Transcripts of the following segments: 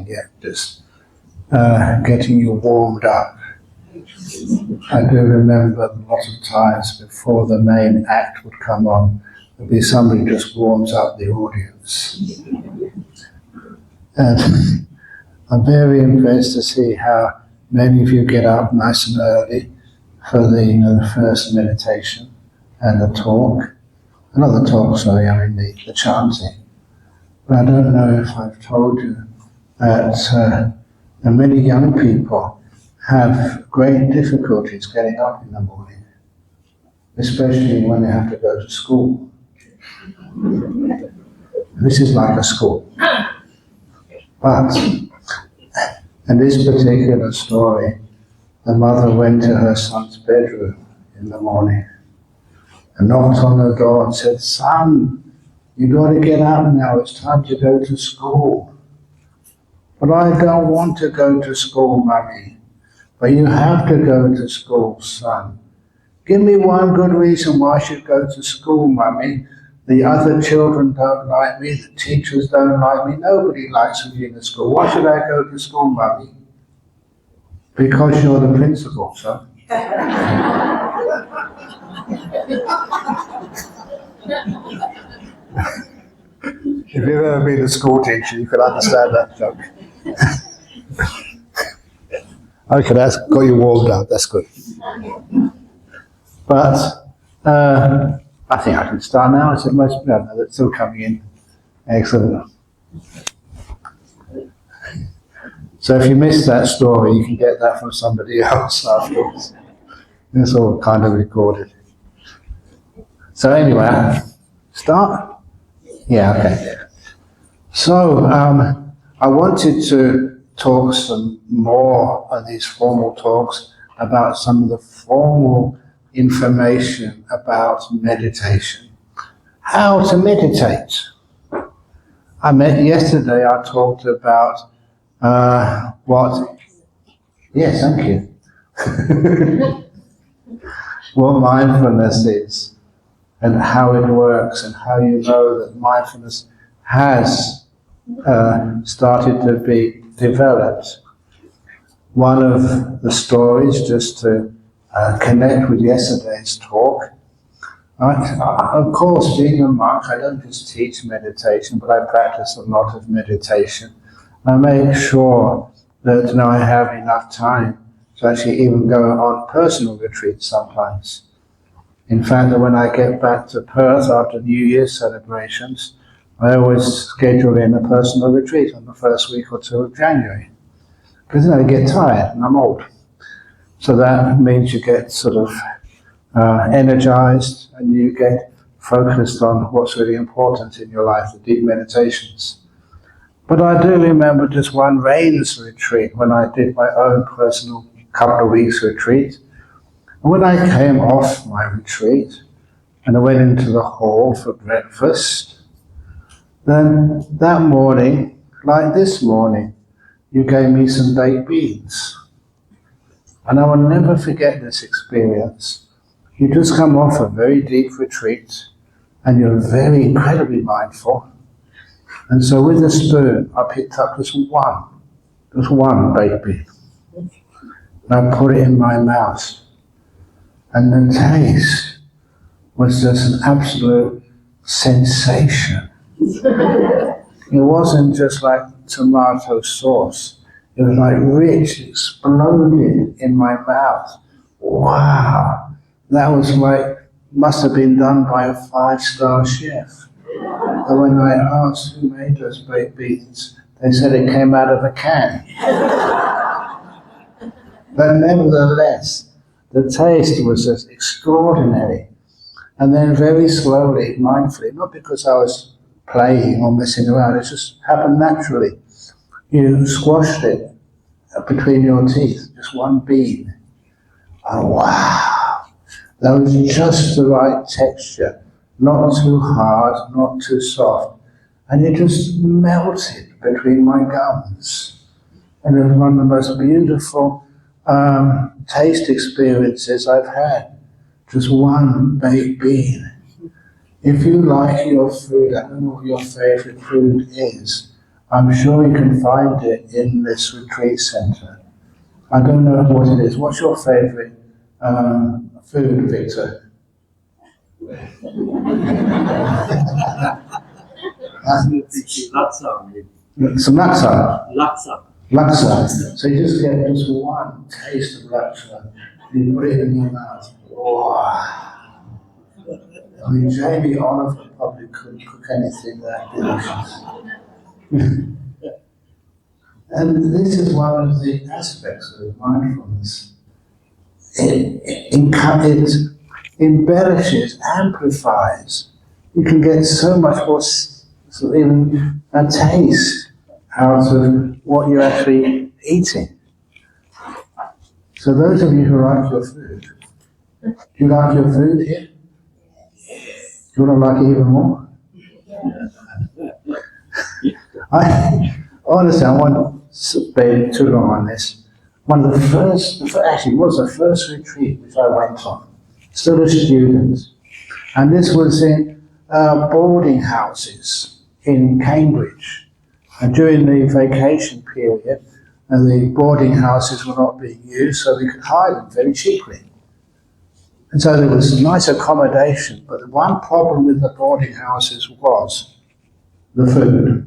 yet, just getting you warmed up. I do remember a lot of times before the main act would come on, there'd be somebody who just warms up the audience. And I'm very impressed to see how many of you get up nice and early for the first meditation and the talk. Not the talk, sorry, I mean the chanting. But I don't know if I've told you that many young people have great difficulties getting up in the morning, especially when they have to go to school. This is like a school. But in this particular story, the mother went to her son's bedroom in the morning and knocked on the door and said, "Son, you got to get up now, it's time to go to school." "But I don't want to go to school, Mummy." "But you have to go to school, son." "Give me one good reason why I should go to school, Mummy. The other children don't like me, the teachers don't like me, nobody likes me in the school. Why should I go to school, Mummy?" "Because you're the principal, son." If you've ever been a school teacher, you can understand that joke. Okay, that's got you warmed up, that's good. But I think I can start now. I said most people know that's still coming in. Excellent. So if you missed that story, you can get that from somebody else afterwards. It's all kind of recorded. So anyway, start? Yeah, okay. So I wanted to talk some more on these formal talks about some of the formal information about meditation. How to meditate. Yesterday I talked about yes, thank you. What mindfulness is and how it works and how you know that mindfulness has started to be developed. One of the stories, just to connect with yesterday's talk, of course, being a monk, I don't just teach meditation, but I practice a lot of meditation. I make sure that I have enough time to actually even go on personal retreats sometimes. In fact, when I get back to Perth after New Year's celebrations, I always schedule in a personal retreat on the first week or two of January. Because I get tired and I'm old. So that means you get sort of energized and you get focused on what's really important in your life, the deep meditations. But I do remember just one rains retreat when I did my own personal couple of weeks retreat. And when I came off my retreat and I went into the hall for breakfast, then that morning, like this morning, you gave me some baked beans. And I will never forget this experience. You just come off a very deep retreat and you're very incredibly mindful. And so with a spoon, I picked up just one baked bean. And I put it in my mouth. And the taste was just an absolute sensation. It wasn't just like tomato sauce. It was like rich, exploded in my mouth. Wow! That was like, must have been done by a 5-star chef. And when I asked who made those baked beans, they said it came out of a can. But nevertheless, the taste was just extraordinary. And then very slowly, mindfully, not because I was playing or messing around, it just happened naturally. You squashed it between your teeth, just one bean. Oh, wow! That was just the right texture. Not too hard, not too soft. And it just melted between my gums. And it was one of the most beautiful taste experiences I've had. Just one baked bean. If you like your food, I don't know what your favorite food is, I'm sure you can find it in this retreat center. I don't know what it is. What's your favorite food, Victor? Some laksa. Laksa. So you just get just one taste of laksa, you put it in your mouth. Wow. I mean, Jamie Oliver probably couldn't cook anything that delicious. And this is one of the aspects of mindfulness. It embellishes, amplifies. You can get so much more, sort of even a taste out of what you're actually eating. So those of you who like your food, do you like your food here? Do you want to like it even more? Honestly, I won't spend too long on this. One of the first, actually it was the first retreat which I went on, still a student. And this was in boarding houses in Cambridge. And during the vacation period, the boarding houses were not being used, so we could hire them very cheaply. And so there was nice accommodation, but the one problem with the boarding houses was the food.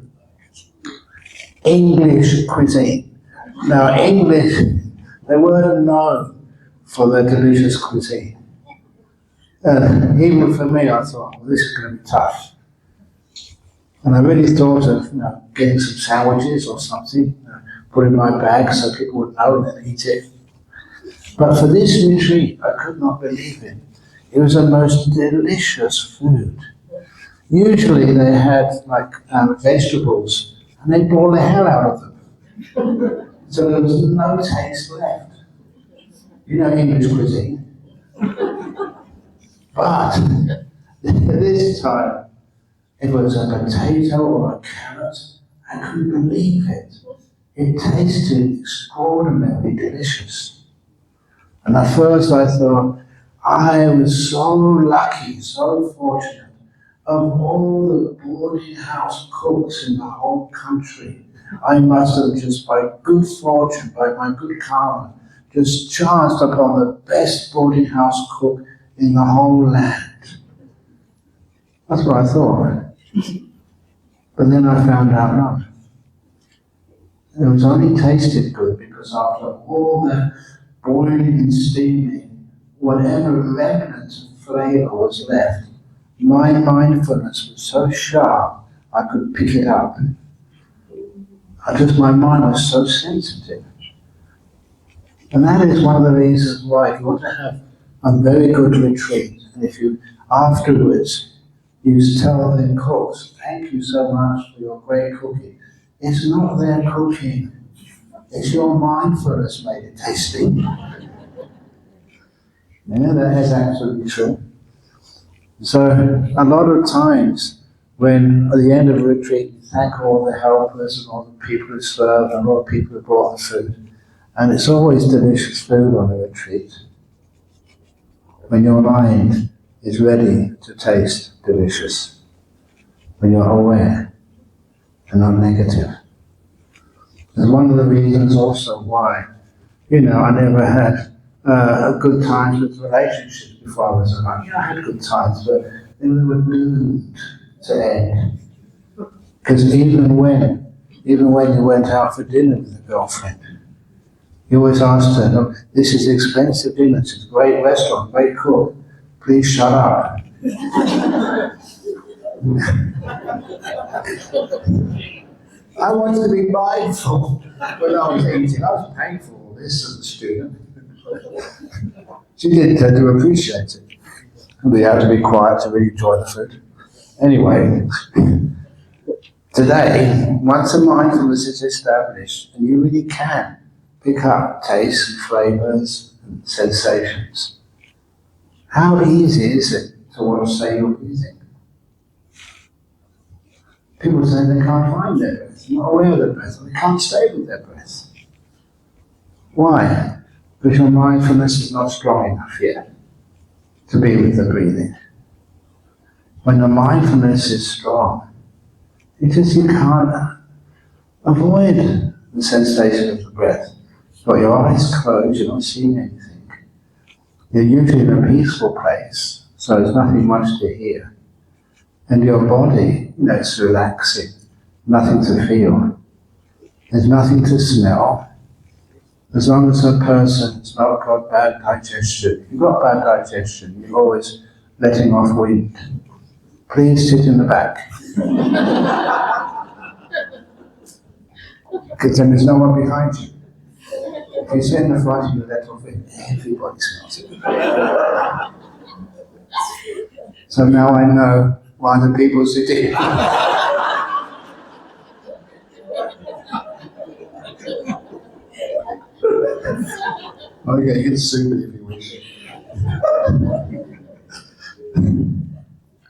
English cuisine. Now, English, they weren't known for their delicious cuisine. Even for me, I thought, well, this is going to be tough. And I really thought of getting some sandwiches or something, put in my bag so people would know and then eat it. But for this retreat, I could not believe it. It was the most delicious food. Usually they had vegetables, and they boiled the hell out of them. So there was no taste left. You know English cuisine. But this time, it was a potato or a carrot. I couldn't believe it. It tasted extraordinarily delicious. And at first I thought, I was so lucky, so fortunate. Of all the boarding house cooks in the whole country, I must have just by good fortune, by my good karma, just chanced upon the best boarding house cook in the whole land. That's what I thought. But then I found out no. It was only tasted good because after all the boiling and steaming, whatever remnant of flavour was left, my mindfulness was so sharp I could pick it up. My mind was so sensitive. And that is one of the reasons why if you want to have a very good retreat, and if you afterwards you tell the cooks, thank you so much for your great cooking. It's not their cooking, it's your mindfulness made it tasty. Yeah, that is absolutely true. So a lot of times when at the end of a retreat you thank all the helpers and all the people who served and all the people who brought the food, and it's always delicious food on a retreat, when your mind is ready to taste delicious, when you're aware and not negative. It's one of the reasons also why, I never had good times with relationships before I was alive. I had good times, but they were doomed to end. Because even when you went out for dinner with a girlfriend, you always asked her, "Look, this is expensive dinner, it's a great restaurant, great cook, please shut up." I wanted to be mindful when I was eating. I was paying for all this as a student. She didn't tend to appreciate it. We had to be quiet to really enjoy the food. Anyway, today, once the mindfulness is established, and you really can pick up tastes and flavors and sensations, how easy is it to want to say you're breathing? People say they can't find their breath, they're not aware of their breath, they can't stay with their breath. Why? Because your mindfulness is not strong enough yet to be with the breathing. When the mindfulness is strong, you can't avoid the sensation of the breath. You've got your eyes closed, you're not seeing anything. You're usually in a peaceful place, so there's nothing much to hear. And your body, it's relaxing, nothing to feel. There's nothing to smell. As long as a person has not got bad digestion. If you've got bad digestion, you're always letting off wind. Please sit in the back. Because then there's no one behind you. If you sit in the front, you let off wind. Everybody smells it. So now I know why the people sitting. Okay, you can sue me if you wish.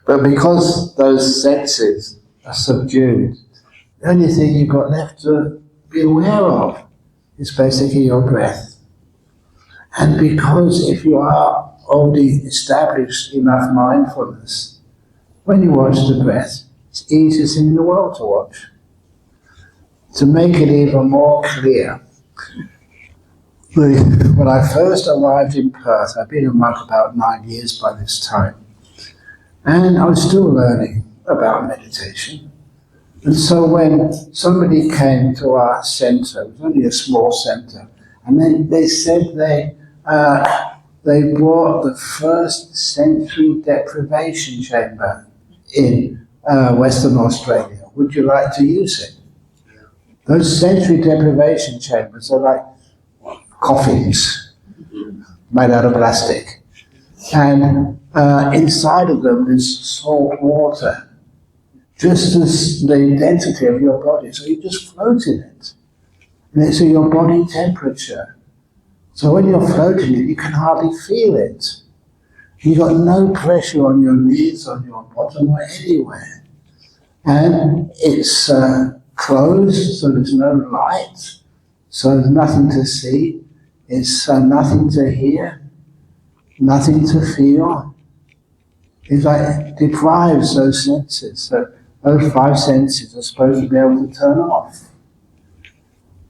But because those senses are subdued, the only thing you've got left to be aware of is basically your breath. And because if you are already established enough mindfulness, when you watch the breath, it's the easiest thing in the world to watch. To make it even more clear, when I first arrived in Perth, I'd been a monk about 9 years by this time, and I was still learning about meditation. And so when somebody came to our centre, it was only a small centre, and then they said they brought the first sensory deprivation chamber in Western Australia. Would you like to use it? Those sensory deprivation chambers are like coffins made out of plastic. And inside of them is salt water, just as the density of your body. So you just float in it. And it's your body temperature. So when you're floating it, you can hardly feel it. You've got no pressure on your knees, on your bottom, or anywhere. And it's closed, so there's no light, so there's nothing to see. It's nothing to hear, nothing to feel. It's like it deprives those senses. So those 5 senses are supposed to be able to turn off.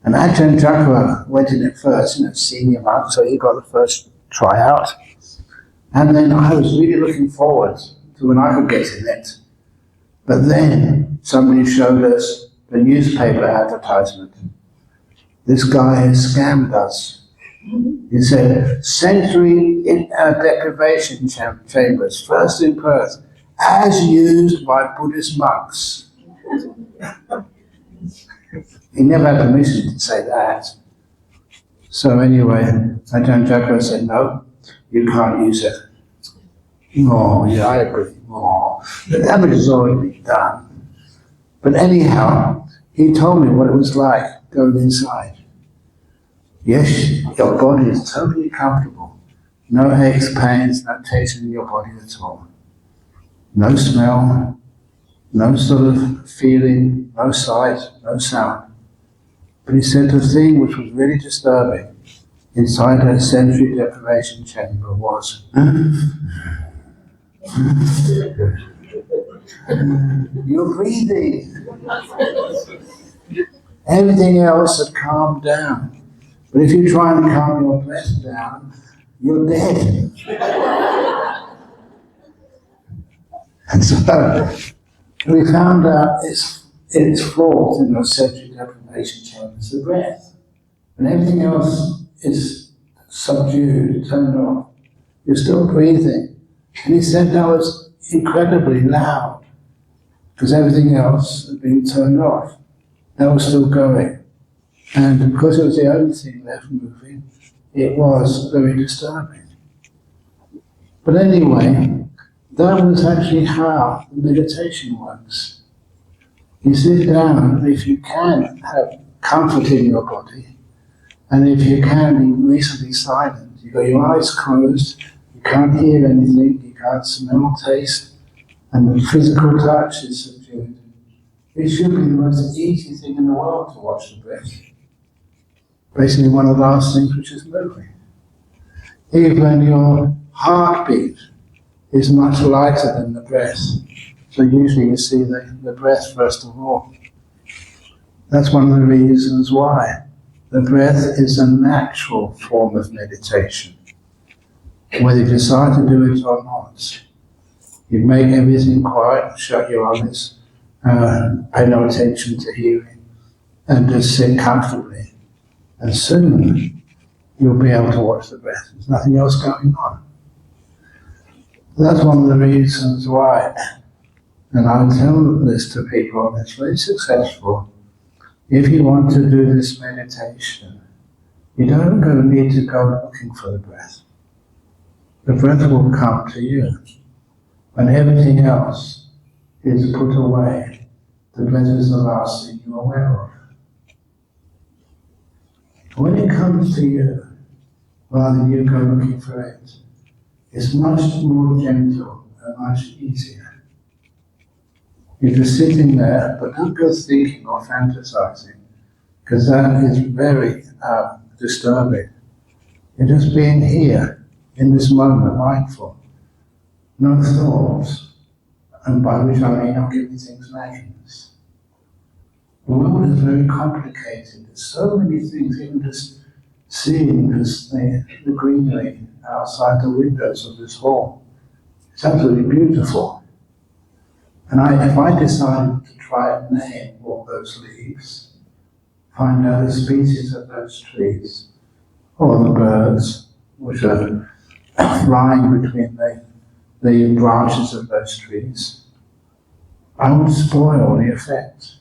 And Ajahn went in it first, senior monk, so he got the first tryout. And then I was really looking forward to when I could get in it. But then somebody showed us the newspaper advertisement. This guy has scammed us. He said, sensory deprivation chambers, first in Perth, as used by Buddhist monks. He never had permission to say that. So anyway, Ajahn said, no, you can't use it. Oh, yeah, I agree. Oh, the damage has already been done. But anyhow, he told me what it was like going inside. Yes, your body is totally comfortable. No aches, pains, no tension in your body at all. No smell, no sort of feeling, no sight, no sound. But he said the thing which was really disturbing inside that sensory deprivation chamber was you're breathing. Everything else had calmed down. But if you try and calm your breath down, you're dead. And so we found out it's fault in those sensory deprivation chambers, the breath. And everything else is subdued, turned off. You're still breathing. And he said that was incredibly loud, because everything else had been turned off. That was still going. And because it was the only thing left moving, it was very disturbing. But anyway, that was actually how meditation works. You sit down, and if you can have comfort in your body, and if you can be reasonably silent, you've got your eyes closed, you can't hear anything, you can't smell, taste, and the physical touch is subdued. It should be the most easy thing in the world to watch the breath. Basically one of the last things which is moving. Even your heartbeat is much lighter than the breath. So usually you see the breath first of all. That's one of the reasons why the breath is a natural form of meditation. Whether you decide to do it or not, you make everything quiet, shut your eyes, pay no attention to hearing, and just sit comfortably. And soon you'll be able to watch the breath. There's nothing else going on. That's one of the reasons why, and I tell this to people, and it's very successful. If you want to do this meditation, you don't need to go looking for the breath. The breath will come to you. When everything else is put away, the breath is the last thing you're aware of. When it comes to you, rather than you go looking for it, it's much more gentle and much easier. You're just sitting there, but don't go thinking or fantasizing, because that is very disturbing. You're just being here, in this moment, mindful. No thoughts, and by which I mean not giving things names. The world is very complicated. There's so many things, even just seeing the greenery outside the windows of this hall. It's absolutely beautiful. And if I decided to try and name all those leaves, find out the species of those trees, or the birds which are flying between the branches of those trees, I would spoil the effect.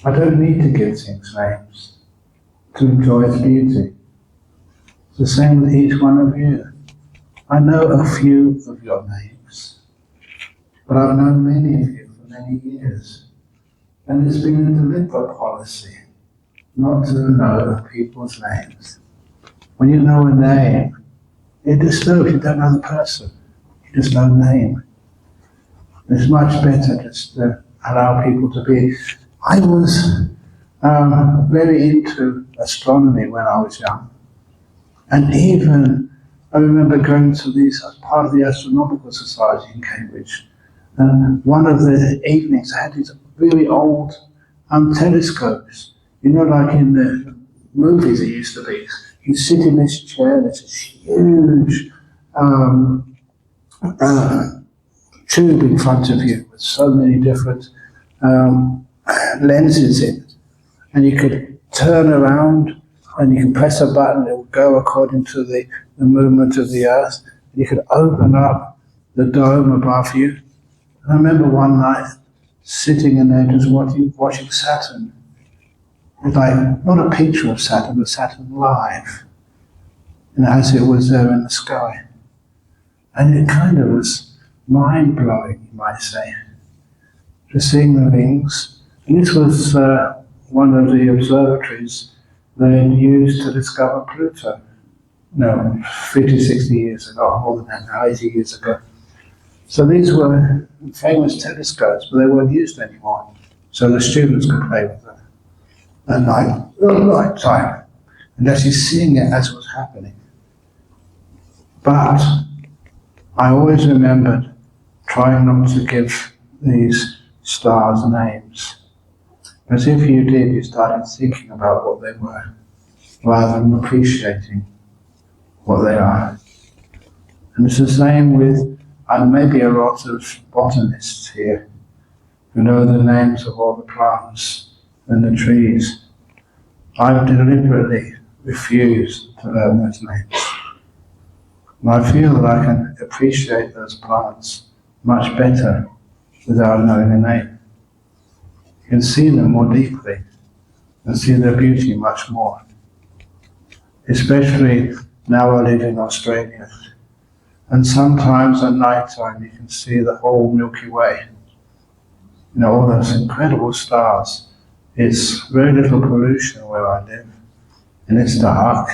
I don't need to give things names to enjoy its beauty. It's the same with each one of you. I know a few of your names, but I've known many of you for many years. And it's been a deliberate policy not to know people's names. When you know a name, it disturbs you. You don't know the person. You just know the name. It's much better just to allow people to be. I was very into astronomy when I was young. And even, I remember going to these, as part of the Astronomical Society in Cambridge, and one of the evenings I had these really old telescopes. You know, like in the movies it used to be. You sit in this chair, there's this huge tube in front of you with so many different lenses in it. And you could turn around and you can press a button, it will go according to the movement of the earth. You could open up the dome above you. And I remember one night sitting in there just watching Saturn. It's like, not a picture of Saturn, but Saturn live. And as it was there in the sky. And it kind of was mind-blowing, you might say. Just seeing the rings. And this was one of the observatories they used to discover Pluto. No, 50, 60 years ago, more than that now, 80 years ago. So these were famous telescopes, but they weren't used anymore. So the students could play with them at night time, and actually seeing it as it was happening. But I always remembered trying not to give these stars names. Because if you did, you started thinking about what they were, rather than appreciating what they are. And it's the same with, maybe a lot of botanists here, who know the names of all the plants and the trees. I've deliberately refused to learn those names. And I feel that I can appreciate those plants much better without knowing the name. You can see them more deeply and see their beauty much more. Especially now I live in Australia. And sometimes at night time you can see the whole Milky Way. You know, all those incredible stars. It's very little pollution where I live. And it's dark.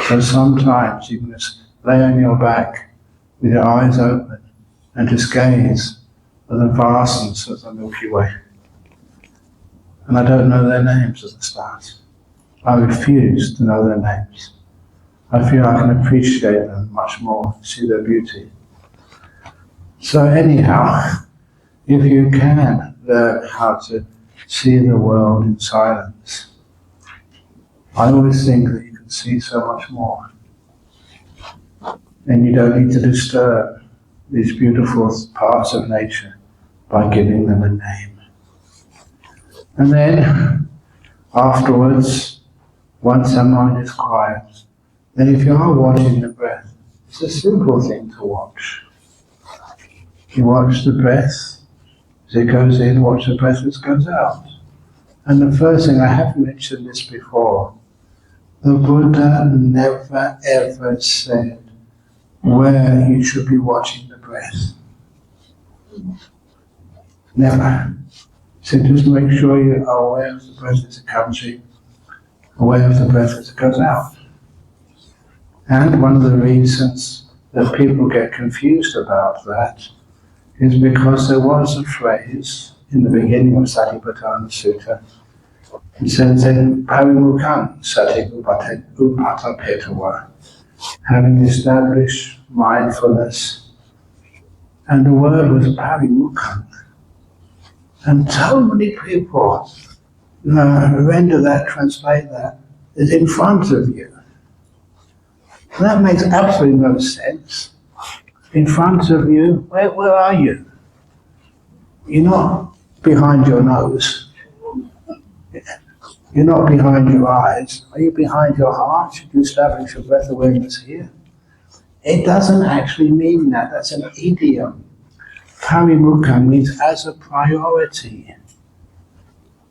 So sometimes you can just lay on your back with your eyes open and just gaze at the vastness of the Milky Way. And I don't know their names of the stars. I refuse to know their names. I feel I can appreciate them much more, see their beauty. So anyhow, if you can learn how to see the world in silence. I always think that you can see so much more. And you don't need to disturb these beautiful parts of nature by giving them a name. And then, afterwards, once our mind is quiet, then if you are watching the breath, it's a simple thing to watch. You watch the breath as it goes in, watch the breath as it goes out. And the first thing, I have mentioned this before, the Buddha never ever said where you should be watching the breath. Never. So just make sure you are aware of the breath as it comes in, aware of the breath as it goes out. And one of the reasons that people get confused about that is because there was a phrase in the beginning of Satipatthana Sutta. It says in Parimukkhang Satipatthana, having established mindfulness, and the word was Parimukkhang. And so many people render that, translate that, as in front of you. And that makes absolutely no sense. In front of you, where are you? You're not behind your nose. You're not behind your eyes. Are you behind your heart? Should you establish your breath awareness here? It doesn't actually mean that. That's an idiom. Parimukkham means as a priority.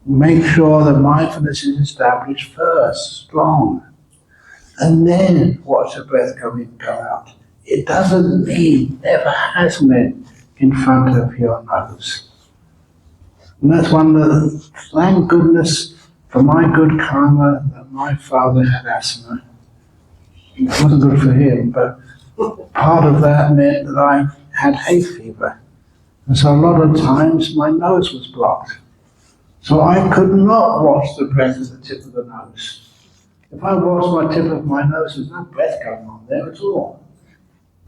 Make sure that mindfulness is established first, strong. And then watch the breath go in, go out. It doesn't mean, never has meant, in front of your nose. And that's one that, thank goodness for my good karma, that my father had asthma. It wasn't good for him, but part of that meant that I had hay fever. And so a lot of times my nose was blocked. So I could not watch the breath at the tip of the nose. If I watched my tip of my nose, there's no breath going on there at all.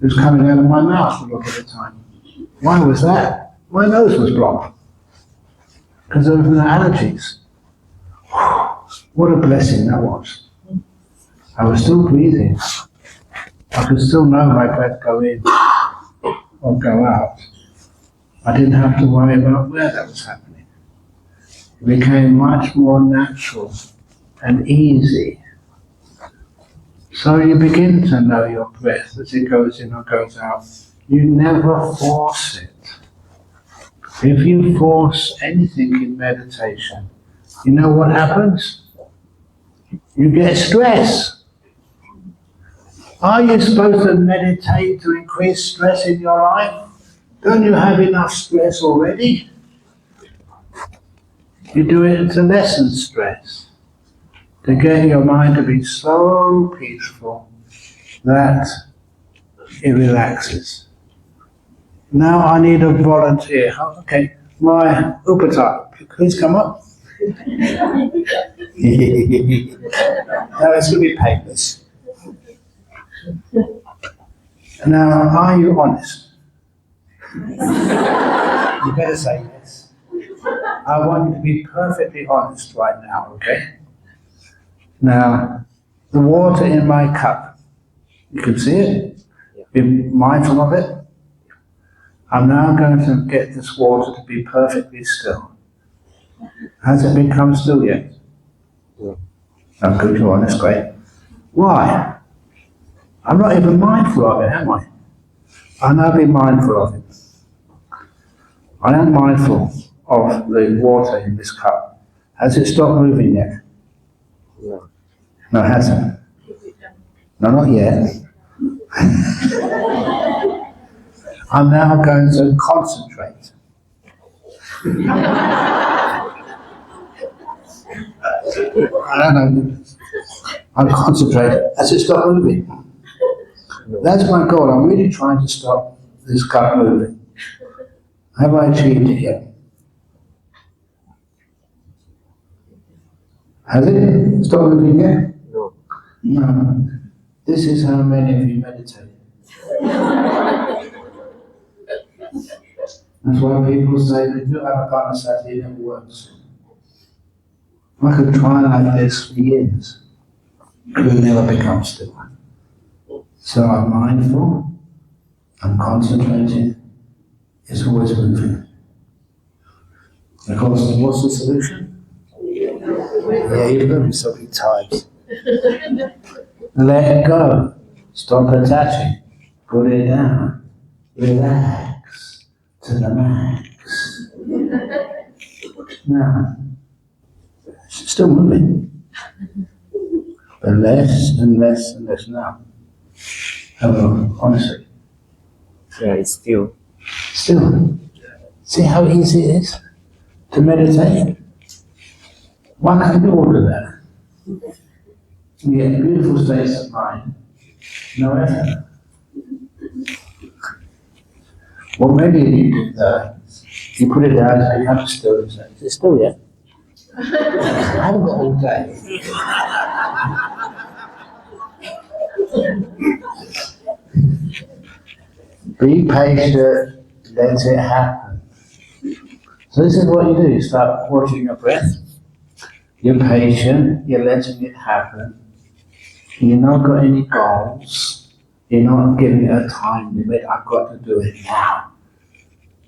It was coming out of my mouth a lot of the time. Why was that? My nose was blocked. Because of the allergies. What a blessing that was. I was still breathing. I could still know my breath go in or go out. I didn't have to worry about where that was happening. It became much more natural and easy. So you begin to know your breath as it goes in or goes out. You never force it. If you force anything in meditation, you know what happens? You get stress. Are you supposed to meditate to increase stress in your life? Don't you have enough stress already? You do it to lessen stress, to get your mind to be so peaceful that it relaxes. Now I need a volunteer. Oh, okay, my Upata, please come up. Now it's going to be painless. Now, are you honest? You better say yes. I want you to be perfectly honest right now, okay? Now, the water in my cup, you can see it? Be mindful of it. I'm now going to get this water to be perfectly still. Has it become still yet? No. Oh, good, you're honest, great. Why? I'm not even mindful of it, am I? I'll now be mindful of it. I am mindful of the water in this cup. Has it stopped moving yet? No. No, it hasn't. No, not yet. I'm now going to concentrate. I don't know. I'm concentrating. Has it stopped moving? No. That's my goal. I'm really trying to stop this cup moving. Have I achieved it yet? Has it stopped moving yet? No. No. This is how many of you meditate. That's why people say they do Anapanasati, it never works. I could try like this for years. It will never become still. So I'm mindful, I'm concentrating, it's always moving. Of course, what's the solution? Yeah, you've heard me so many times. Let go. Stop attaching. Put it down. Relax to the max. Now, it's still moving. But less and less and less now. Hello, honestly. Yeah, it's still. Still. See how easy it is to meditate? One can do all of that. You get beautiful states of mind. No effort. Well, maybe you could, you put it down and you have to still. Is it still yet? I haven't got all day. Be patient, let it happen. So this is what you do. You start watching your breath. You're patient, you're letting it happen. You're not got any goals. You're not giving it a time limit. I've got to do it now.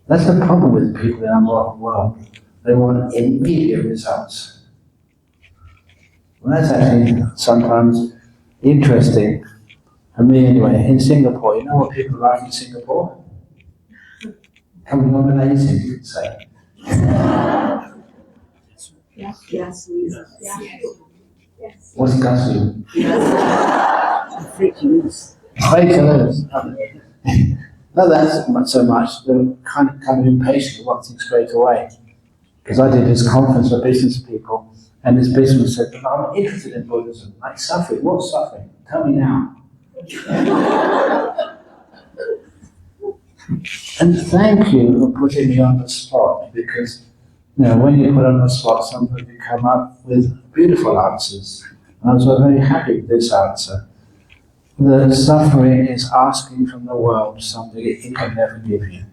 That's the problem with people in our modern world. They want immediate results. Well, that's actually sometimes interesting. For me anyway, in Singapore, you know what people like in Singapore? Coming on amazing, you could say. Yes, yes, yes. What's gasu? Fake news. Fake news. No, that's not so much. They're kind of impatient, want things straight away. Because I did this conference for business people, and this businessman said, "But I'm interested in Buddhism. Like suffering. What's suffering? Tell me now." And thank you for putting me on the spot, because when you put on the spot, somebody come up with beautiful answers. And I was very happy with this answer. That suffering is asking from the world something it can never give you.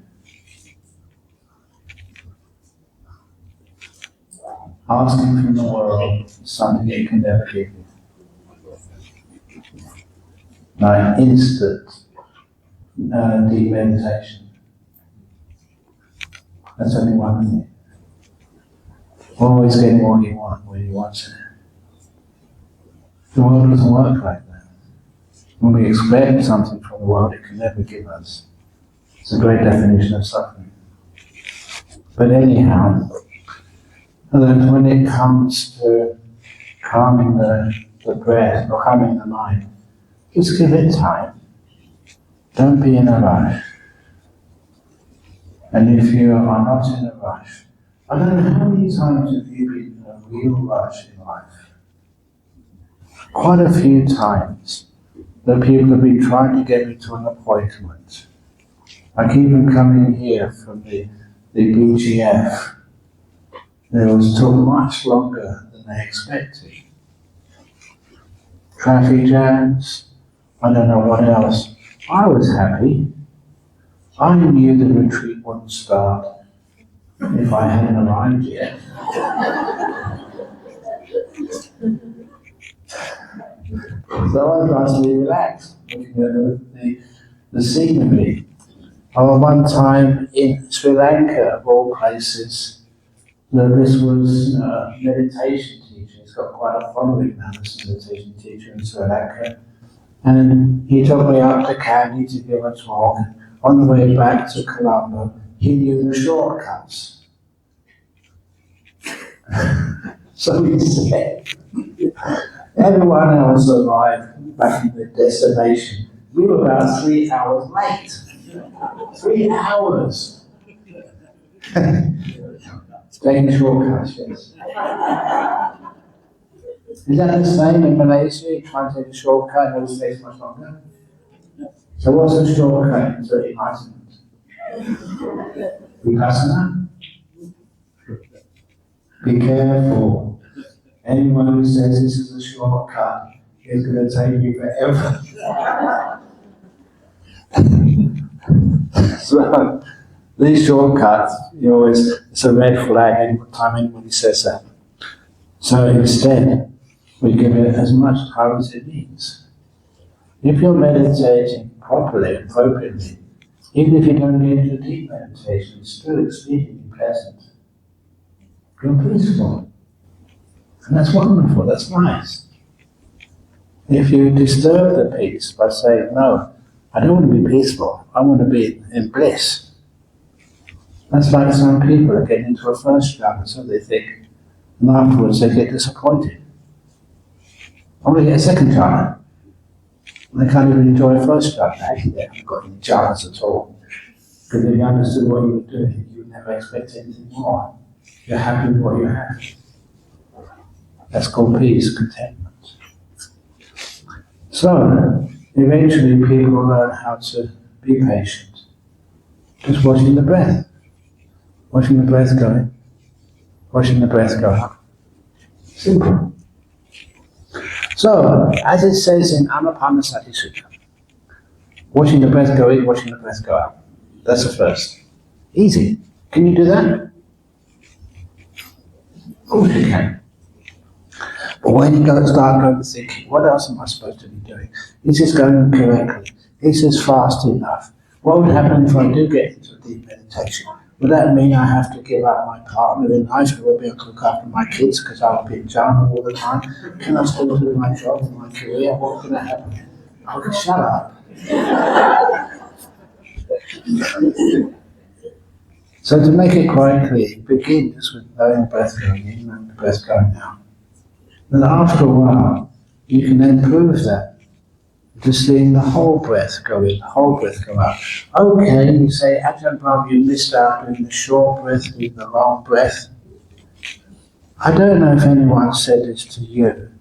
Asking from the world something it can never give you. Like instant deep meditation. That's only one thing. Always getting what you want when you want it. The world doesn't work like that. When we expect something from the world, it can never give us. It's a great definition of suffering. But anyhow, when it comes to calming the breath or calming the mind, just give it time. Don't be in a rush. And if you are not in a rush, I don't know how many times have you been in a real rush in life? Quite a few times that people have been trying to get me to an appointment. I keep on coming here from the BGF. It was took much longer than they expected. Traffic jams, I don't know what else. I was happy. I knew the retreat wouldn't start if I hadn't arrived yet. So I was nicely relaxed, looking at the scenery. One time in Sri Lanka, of all places, this was a meditation teacher. He's got quite a following now, this meditation teacher in Sri Lanka. And he took me up to Kandy to give a talk. On the way back to Colombo, he knew the shortcuts. So he said, everyone else arrived back in the destination. We were about 3 hours late. 3 hours. Taking shortcuts, yes. Is that the same in Malaysia? You try to take a shortcut and it takes much longer? So what's the shortcut to enlightenment? Vipassana? Be careful. Anyone who says this is a shortcut is going to take you forever. So, these shortcuts, it's a red flag any time anybody says that. So instead, we give it as much time as it needs. If you're meditating properly, appropriately, even if you don't get into deep meditation, it's still exceedingly pleasant. You're peaceful. And that's wonderful, that's nice. If you disturb the peace by saying, no, I don't want to be peaceful, I want to be in bliss. That's like some people that get into a first jhana, so they think, and afterwards they get disappointed. I want to get a second jhana. They can't even enjoy a first jhana. Actually, they haven't got any jhanas at all. Because if you understood what you were doing, you would never expect anything more. You're happy with what you have. That's called peace, contentment. So, eventually people learn how to be patient. Just watching the breath. Watching the breath go in. Watching the breath go out. Simple. So, as it says in Anapanasati Sutta, watching the breath go in, watching the breath go out. That's the first. Easy. Can you do that? Of course you can. But when you start going to thinking, what else am I supposed to be doing? Is this going correctly? Is this fast enough? What would happen if I do get into deep meditation? Would that mean I have to give up my partner in life who will be able to look after my kids because I'll be in jhana all the time? Can I still do my job and my career? What's going to happen? Oh, shut up. So to make it quite clear, it begins with knowing the breath going in and the breath going out. And after a while, you can then prove that. Just seeing the whole breath go in, the whole breath go out. Okay, you say, Ajahn Brahm, you missed out doing the short breath, doing the long breath. I don't know if anyone said this to you,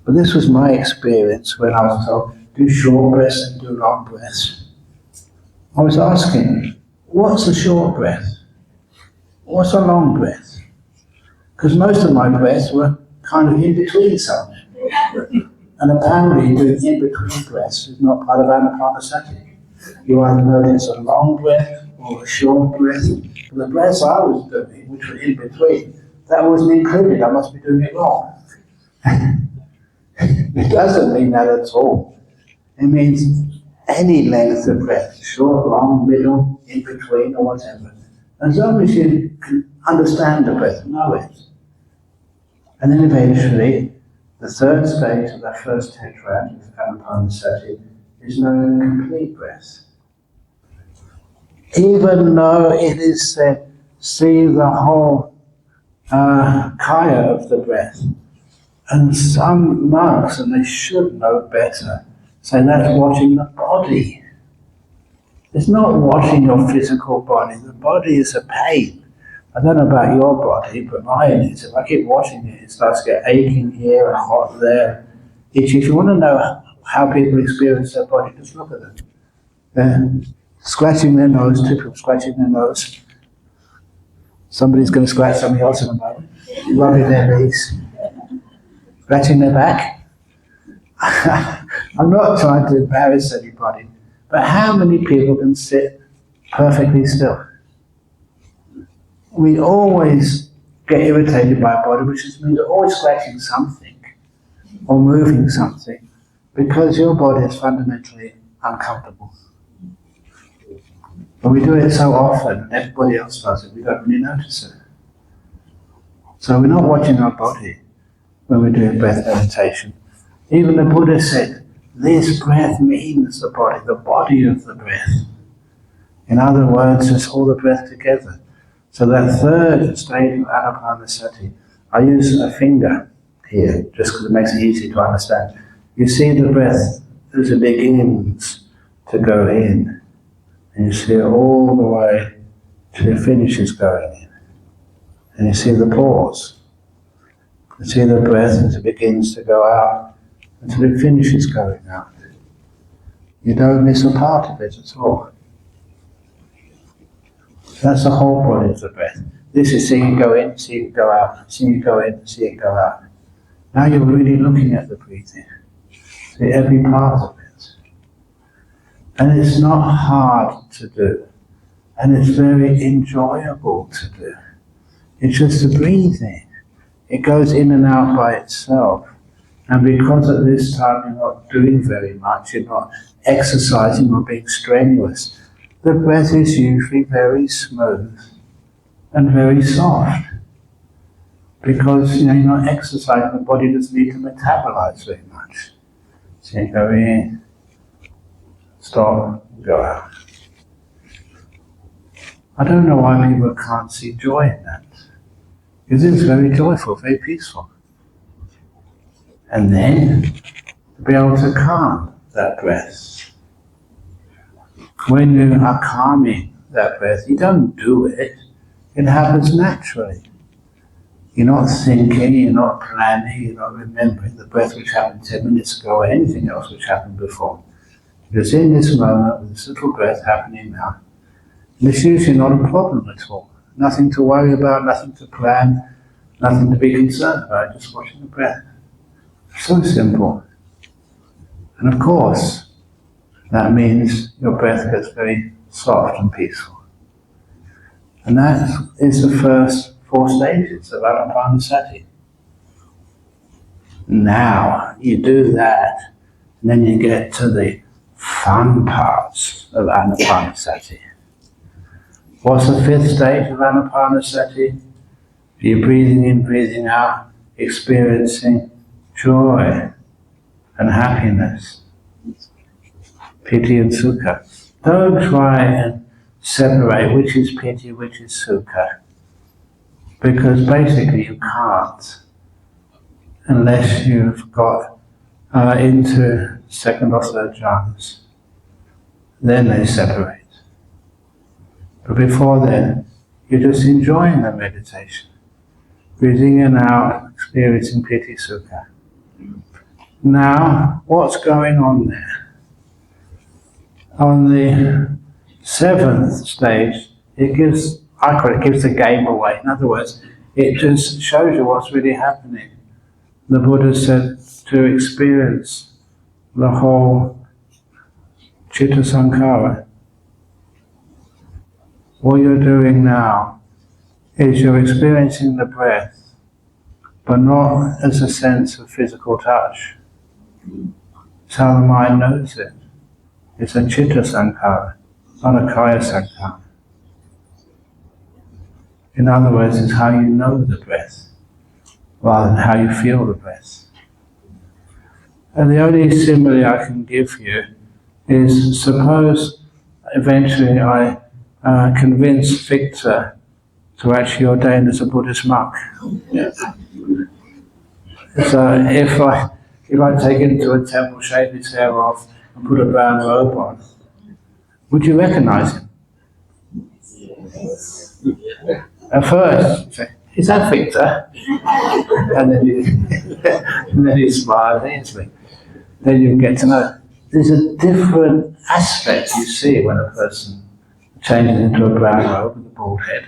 but this was my experience when I was told, do short breaths and do long breaths. I was asking, what's a short breath? What's a long breath? Because most of my breaths were kind of in between somewhere. And apparently doing in-between breaths is not part of Anapanasati. You either know it's a long breath or a short breath. But the breaths I was doing, which were in between, that wasn't included. I must be doing it wrong. It doesn't mean that at all. It means any length of breath, short, long, middle, in between, or whatever. As long as you can understand the breath, know it. And then eventually, the third stage of that first tetrad of Anapanasati is knowing the complete breath. Even though it is said, see the whole kaya of the breath. And some monks, and they should know better, say that's watching the body. It's not watching your physical body. The body is a pain. I don't know about your body, but mine is. If I keep watching it, it starts to get aching here and hot there. If you want to know how people experience their body, just look at them. They're scratching their nose, two people scratching their nose. Somebody's going to scratch somebody else in a moment. Rubbing their knees. Scratching their back. I'm not trying to embarrass anybody, but how many people can sit perfectly still? We always get irritated by our body, which means we're always scratching something or moving something because your body is fundamentally uncomfortable. But we do it so often, and everybody else does it, we don't really notice it. So we're not watching our body when we're doing breath meditation. Even the Buddha said, this breath means the body of the breath. In other words, it's all the breath together. So that third stage of Anapanasati, I use a finger here, just because it makes it easy to understand. You see the breath as it begins to go in, and you see it all the way till it finishes going in. And you see the pause. You see the breath as it begins to go out until it finishes going out. You don't miss a part of it at all. That's the whole body of the breath. This is seeing it go in, seeing it go out, seeing it go in, seeing it go out. Now you're really looking at the breathing. See every part of it. And it's not hard to do. And it's very enjoyable to do. It's just the breathing. it goes in and out by itself. And because at this time you're not doing very much, you're not exercising or being strenuous, the breath is usually very smooth and very soft. Because you're not exercising, the body doesn't need to metabolize very much. So you go in, stop, go out. I don't know why people can't see joy in that. Because it's very joyful, very peaceful. And then, to be able to calm that breath. When you are calming that breath, you don't do it. It happens naturally. You're not thinking, you're not planning, you're not remembering the breath which happened 10 minutes ago or anything else which happened before. You're just in this moment with this little breath happening now. And it's usually not a problem at all. Nothing to worry about, nothing to plan, nothing to be concerned about, just watching the breath. So simple. And of course, that means your breath gets very soft and peaceful. And that is the first 4 stages of Anapanasati. Now, you do that, and then you get to the fun parts of Anapanasati. What's the 5th stage of Anapanasati? You're breathing in, breathing out, experiencing joy and happiness, piti and sukha. Don't try and separate which is piti, which is sukha, because basically you can't unless you've got into 2nd or 3rd jhanas. Then they separate. But before then, you're just enjoying the meditation, breathing in and out, experiencing piti sukha. Now, what's going on there? On the 7th stage, I call it gives the game away. In other words, it just shows you what's really happening. The Buddha said to experience the whole citta sankhara. What you're doing now is you're experiencing the breath, but not as a sense of physical touch. It's how the mind knows it. It's a citta sankhara, not a kaya sankhara. In other words, it's how you know the breath, rather than how you feel the breath. And the only simile I can give you is, suppose eventually I convince Victor to actually ordain as a Buddhist monk. So if I take him to a temple, shave his hair off, and put a brown robe on, would you recognize him? At first, you say, is that Victor? And then you smile easily. Then you get to know. There's a different aspect you see when a person changes into a brown robe with a bald head.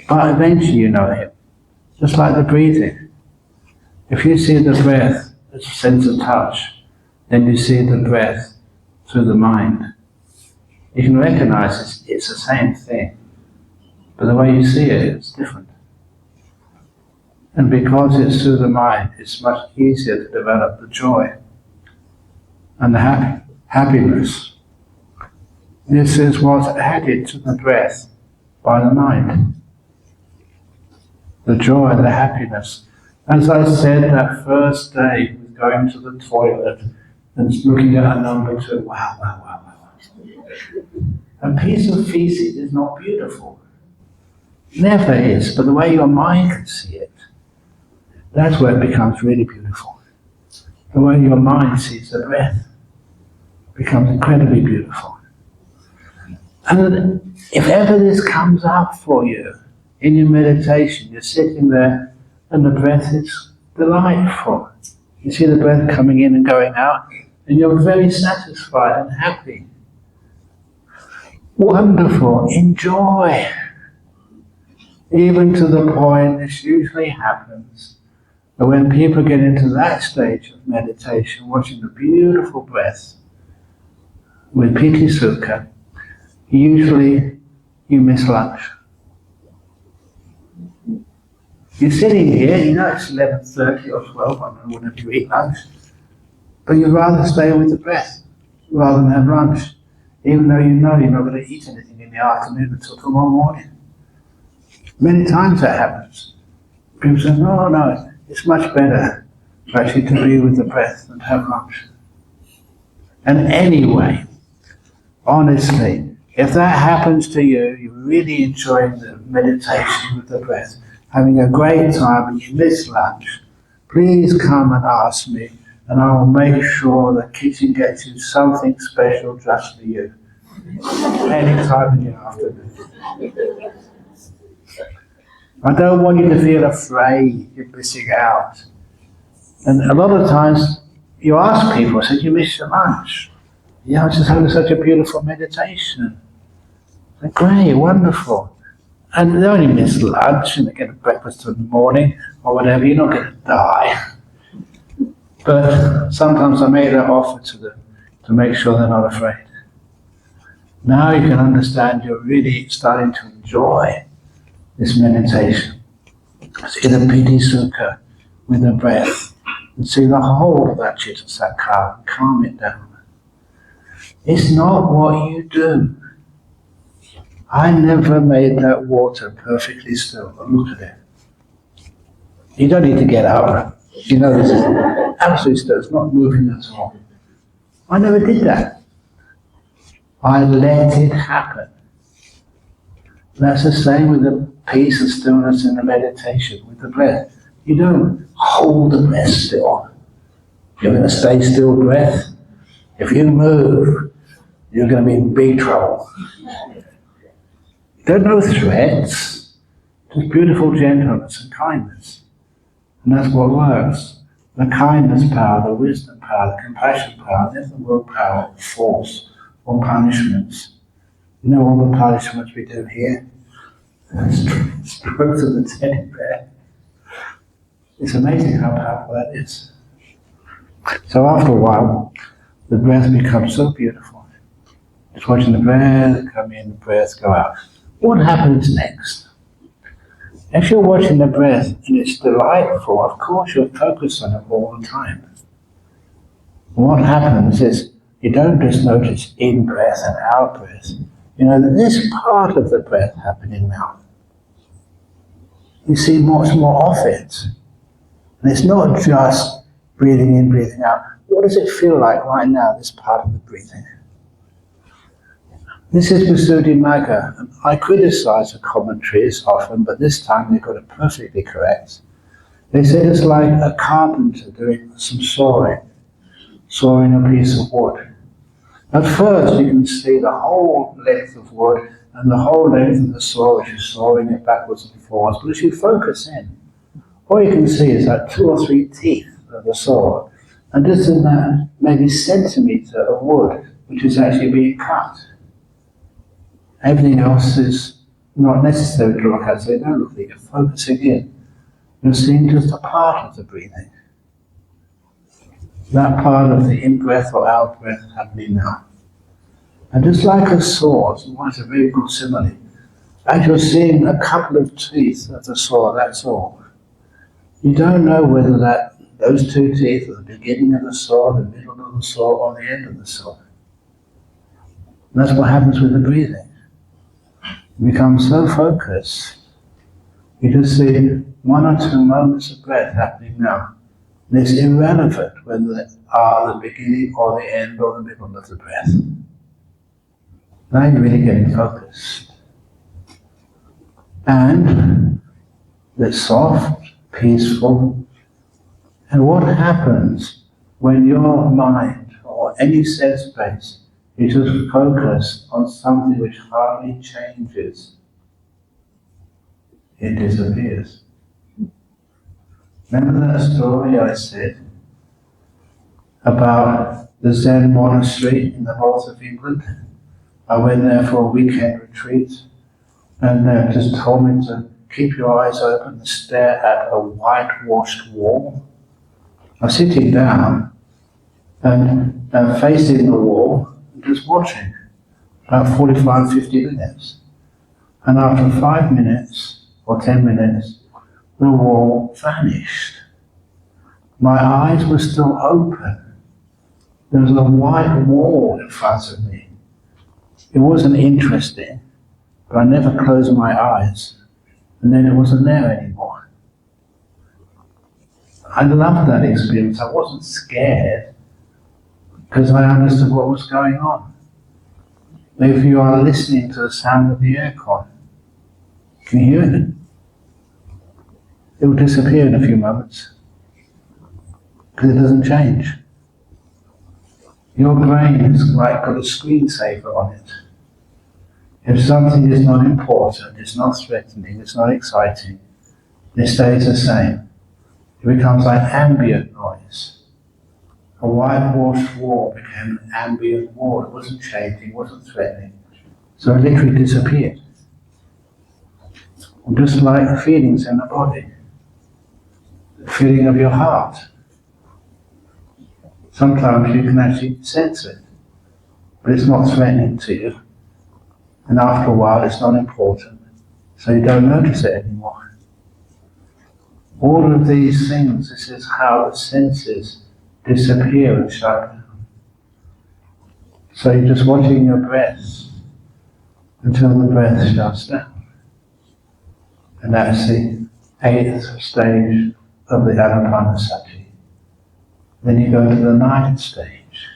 But eventually you know him. Just like the breathing. If you see the breath as a sense of touch, then you see the breath through the mind. You can recognize it's the same thing, but the way you see it is different. And because it's through the mind, it's much easier to develop the joy and the happiness. This is what's added to the breath by the mind. The joy and the happiness. As I said, that first day with going to the toilet and looking at a number 2, wow. A piece of feces is not beautiful. Never is, but the way your mind can see it, that's where it becomes really beautiful. The way your mind sees the breath becomes incredibly beautiful. And if ever this comes up for you in your meditation, you're sitting there and the breath is delightful. You see the breath coming in and going out, and you're very satisfied and happy. Wonderful, enjoy. Even to the point, this usually happens, that when people get into that stage of meditation, watching the beautiful breath with piti sukha, usually you miss lunch. You're sitting here, you know it's 11:30 or 12, I don't know, whenever you eat lunch, but you'd rather stay with the breath rather than have lunch, even though you know you're not going to eat anything in the afternoon until tomorrow morning. Many times that happens. People say, no, it's much better actually to be with the breath than to have lunch. And anyway, honestly, if that happens to you, you're really enjoying the meditation with the breath, having a great time and you miss lunch, please come and ask me and I will make sure the kitchen gets you something special just for you. Anytime in the afternoon. I don't want you to feel afraid you're missing out. And a lot of times you ask people, say, you miss your lunch? Yeah, I was just having such a beautiful meditation. Like, great, wonderful. And they only miss lunch and they get a breakfast in the morning or whatever, you're not going to die. But sometimes I make that offer to them to make sure they're not afraid. Now you can understand you're really starting to enjoy this meditation. See the Piti Sukha with the breath and see the whole of that Chitta Sakkara and calm it down. It's not what you do. I never made that water perfectly still, but look at it. You don't need to get up. You know this is absolutely still, it's not moving at all. I never did that. I let it happen. That's the same with the peace and stillness in the meditation, with the breath. You don't hold the breath still. You're going to stay still breath. If you move, you're going to be in big trouble. There are no threats, just beautiful gentleness and kindness. And that's what works. The kindness power, the wisdom power, the compassion power, there's the willpower, force, or punishments. You know all the punishments we do here? Strokes of the teddy bear. It's amazing how powerful that is. So after a while, the breath becomes so beautiful. Just watching the breath come in, the breath go out. What happens next? If you're watching the breath and it's delightful, of course you're focused on it all the time. What happens is you don't just notice in breath and out breath. You know that this part of the breath happening now. You see much more of it. And it's not just breathing in, breathing out. What does it feel like right now, this part of the breathing? This is Visuddhimagga, and I criticize the commentaries often, but this time they got it perfectly correct. They said it's like a carpenter doing some sawing a piece of wood. At first you can see the whole length of wood and the whole length of the saw as you're sawing it backwards and forwards, but as you focus in, all you can see is like 2 or 3 teeth of the saw, and just in that maybe centimetre of wood which is actually being cut. Everything else is not necessary to look at, so you don't look at it, you're focusing in. You're seeing just a part of the breathing. That part of the in-breath or out-breath happening now. And just like a saw, it's a very good simile, as you're seeing a couple of teeth of the saw, that's all. You don't know whether those 2 teeth are the beginning of the saw, the middle of the saw, or the end of the saw. And that's what happens with the breathing. You become so focused, you just see 1 or 2 moments of breath happening now. And it's irrelevant whether they are the beginning or the end or the middle of the breath. Now you're really getting focused. And it's soft, peaceful. And what happens when your mind or any sense base is just focused on something which hardly changes? It disappears. Remember that story I said about the Zen monastery in the north of England? I went there for a weekend retreat, and they just told me to keep your eyes open and stare at a whitewashed wall. I was sitting down and facing the wall, and just watching, about 45, 50 minutes. And after 5 minutes or 10 minutes, the wall vanished. My eyes were still open. There was a white wall in front of me. It wasn't interesting, but I never closed my eyes, and then it wasn't there anymore. I loved that experience. I wasn't scared because I understood what was going on. If you are listening to the sound of the aircon, can you hear it? It will disappear in a few moments because it doesn't change. Your brain is like got a screensaver on it. If something is not important, it's not threatening, it's not exciting, it stays the same. It becomes like ambient noise. A whitewashed wall became an ambient wall. It wasn't changing, it wasn't threatening. So it literally disappeared. Just like feelings in the body. The feeling of your heart. Sometimes you can actually sense it, but it's not threatening to you. And after a while it's not important, so you don't notice it anymore. All of these things, this is how the senses disappear and shut down. So you're just watching your breath until the breath shuts down. And that's the 8th stage of the Anapanasati. Then you go to the 9th stage,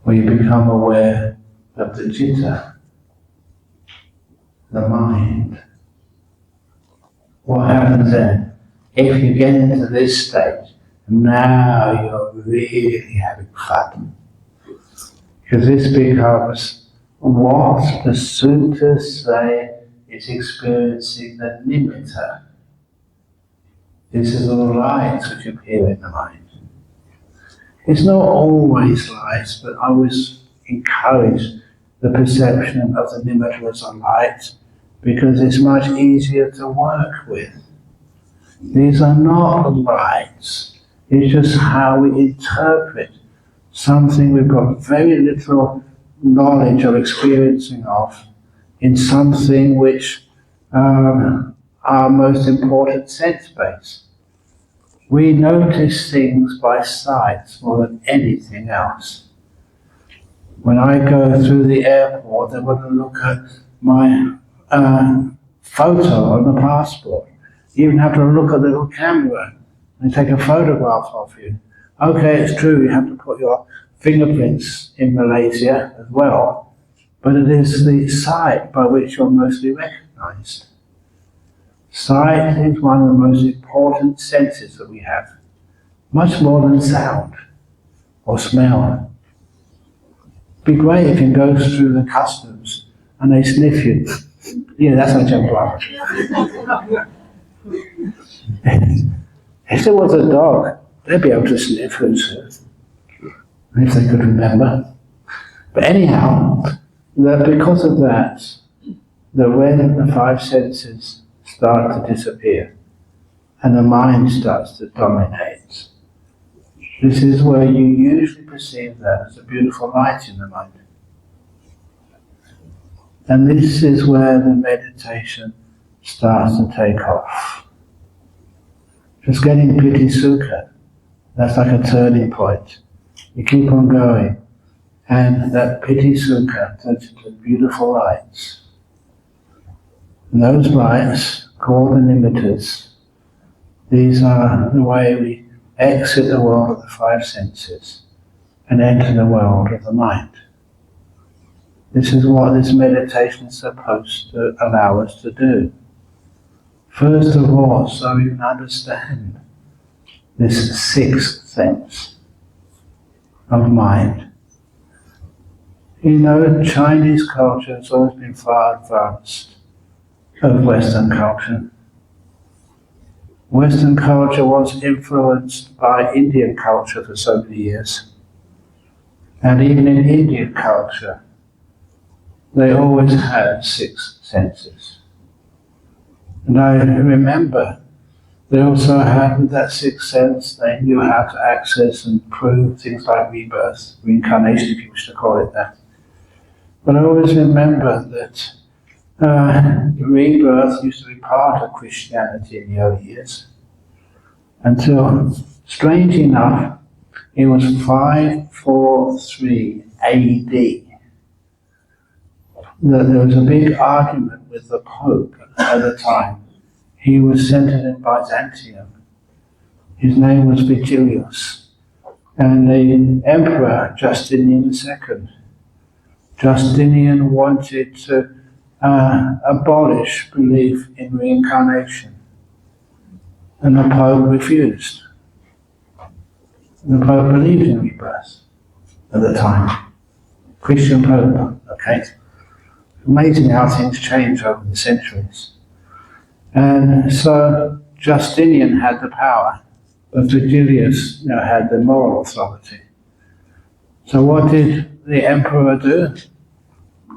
where you become aware of the citta, the mind. What happens then? If you get into this stage, now you're really having fun. Because this becomes what the sutras say is experiencing the nimitta. This is the light which appear in the mind. It's not always light, but I always encourage the perception of the nimitta as a light because it's much easier to work with. These are not lights. It's just how we interpret something we've got very little knowledge or experiencing of in something which our most important sense base. We notice things by sight more than anything else. When I go through the airport, they want to look at my photo on the passport. You even have to look at the little camera and take a photograph of you. Okay, it's true, you have to put your fingerprints in Malaysia as well, but it is the sight by which you're mostly recognized. Sight is one of the most important senses that we have, much more than sound or smell. It'd be great if you go through the customs and they sniff you. Yeah, that's a jump. If there was a dog, they'd be able to sniff it, if they could remember. But anyhow, that because of that, that when the 5 senses start to disappear and the mind starts to dominate, this is where you usually perceive that as a beautiful light in the mind. And this is where the meditation starts to take off. Just getting piti sukha, that's like a turning point. You keep on going, and that piti sukha turns into beautiful lights. And those lights, called the nimittas, these are the way we exit the world of the 5 senses and enter the world of the mind. This is what this meditation is supposed to allow us to do. First of all, so we can understand this 6th sense of mind. You know, Chinese culture has always been far advanced of Western culture. Western culture was influenced by Indian culture for so many years. And even in Indian culture, they always had 6 senses. And I remember they also had, with that 6th sense, they knew how to access and prove things like rebirth, reincarnation, if you wish to call it that. But I always remember that rebirth used to be part of Christianity in the early years, until, strange enough, it was 543 AD that there was a big argument with the Pope at the time. He was centered in Byzantium. His name was Vigilius. And the Emperor Justinian II. Justinian wanted to abolish belief in reincarnation. And the Pope refused. The Pope believed in rebirth at the time. Christian Pope, okay? Amazing how things change over the centuries. And so Justinian had the power, but Vigilius had the moral authority. So what did the emperor do?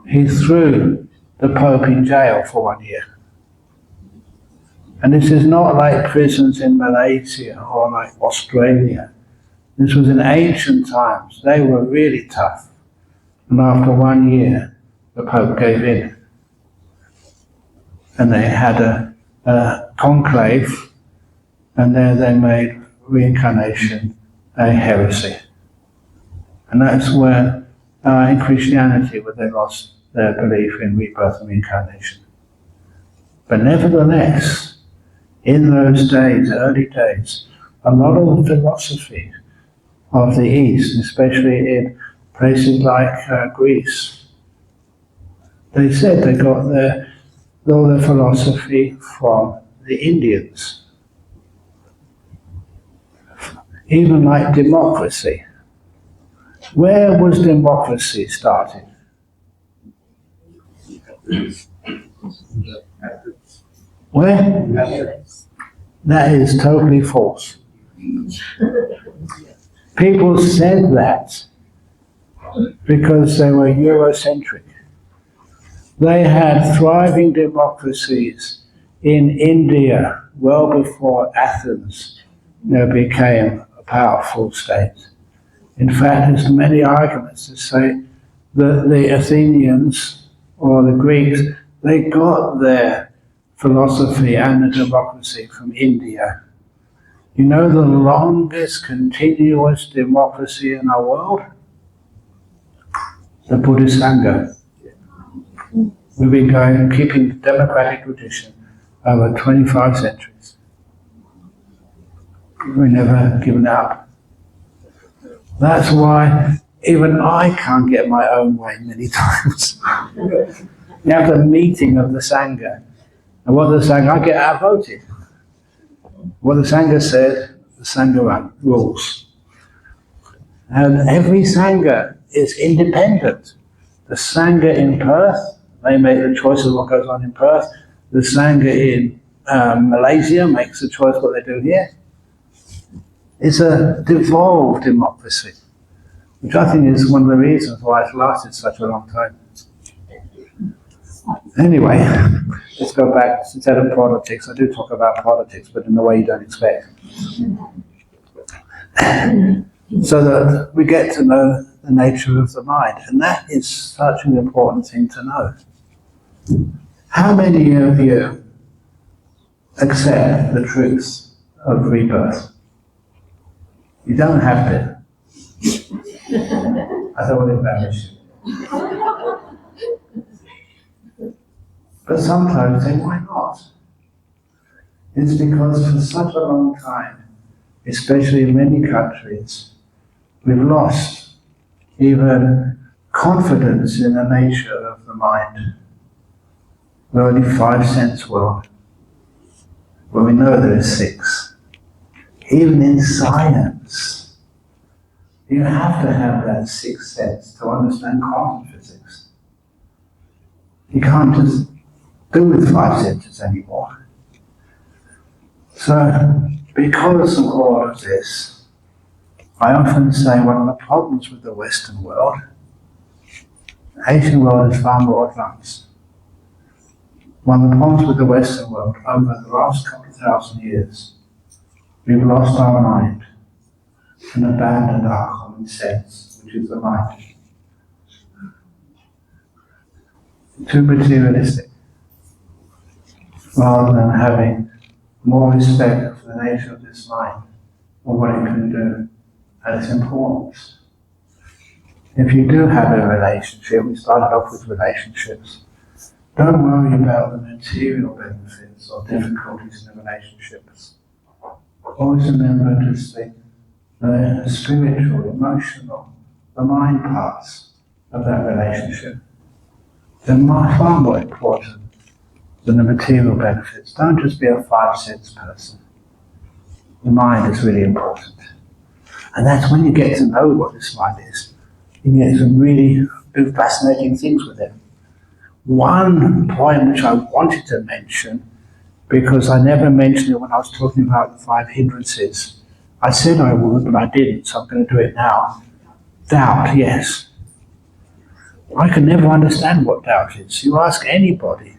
He threw the Pope in jail for 1 year. And this is not like prisons in Malaysia or like Australia. This was in ancient times. They were really tough. And after 1 year, the Pope gave in. And they had a conclave, and there they made reincarnation a heresy. And that's where, in Christianity, where they lost their belief in rebirth and reincarnation. But nevertheless, in those days, early days, a lot of the philosophy of the East, especially in places like Greece, they said they got all their philosophy from the Indians. Even like democracy. Where was democracy started? Where? That is totally false. People said that because they were Eurocentric. They had thriving democracies in India well before Athens became a powerful state. In fact, there's many arguments to say that the Athenians or the Greeks, they got their philosophy and the democracy from India. You know the longest continuous democracy in our world? The Buddhist Sangha. We've been keeping the democratic tradition over 25 centuries. We've never given up. That's why even I can't get my own way many times. You have the meeting of the Sangha. And what the Sangha, I get outvoted. What the Sangha says, the Sangha rules. And every Sangha is independent. The Sangha in Perth, they make the choice of what goes on in Perth. The Sangha in Malaysia makes the choice what they do here. It's a devolved democracy, which I think is one of the reasons why it's lasted such a long time. Anyway, let's go back. Instead of politics, I do talk about politics, but in a way you don't expect. So that we get to know the nature of the mind, and that is such an important thing to know. How many of you accept the truth of rebirth? You don't have to. I don't want to embarrass you. But sometimes I think, why not? It's because for such a long time, especially in many countries, we've lost even confidence in the nature of the mind. We're only 5 sense world, when we know there is 6. Even in science, you have to have that 6th sense to understand quantum physics. You can't just do with 5 senses anymore. So, because of all of this, I often say one of the problems with the Western world, the Asian world is far more advanced. One of the problems with the Western world over the last couple of thousand years, we've lost our mind and abandoned our common sense, which is the mind. Too materialistic. rather than having more respect for the nature of this mind or what it can do and its importance. If you do have a relationship, we started off with relationships, don't worry about the material benefits or difficulties in the relationships. Always remember just the spiritual, emotional, the mind parts of that relationship. They're far more important than the material benefits. Don't just be a 5 sense person. The mind is really important. And that's when you get to know what this mind is. You get to really do fascinating things with it. One point which I wanted to mention, because I never mentioned it when I was talking about the 5 hindrances. I said I would, but I didn't, so I'm going to do it now. Doubt, yes. I can never understand what doubt is. You ask anybody,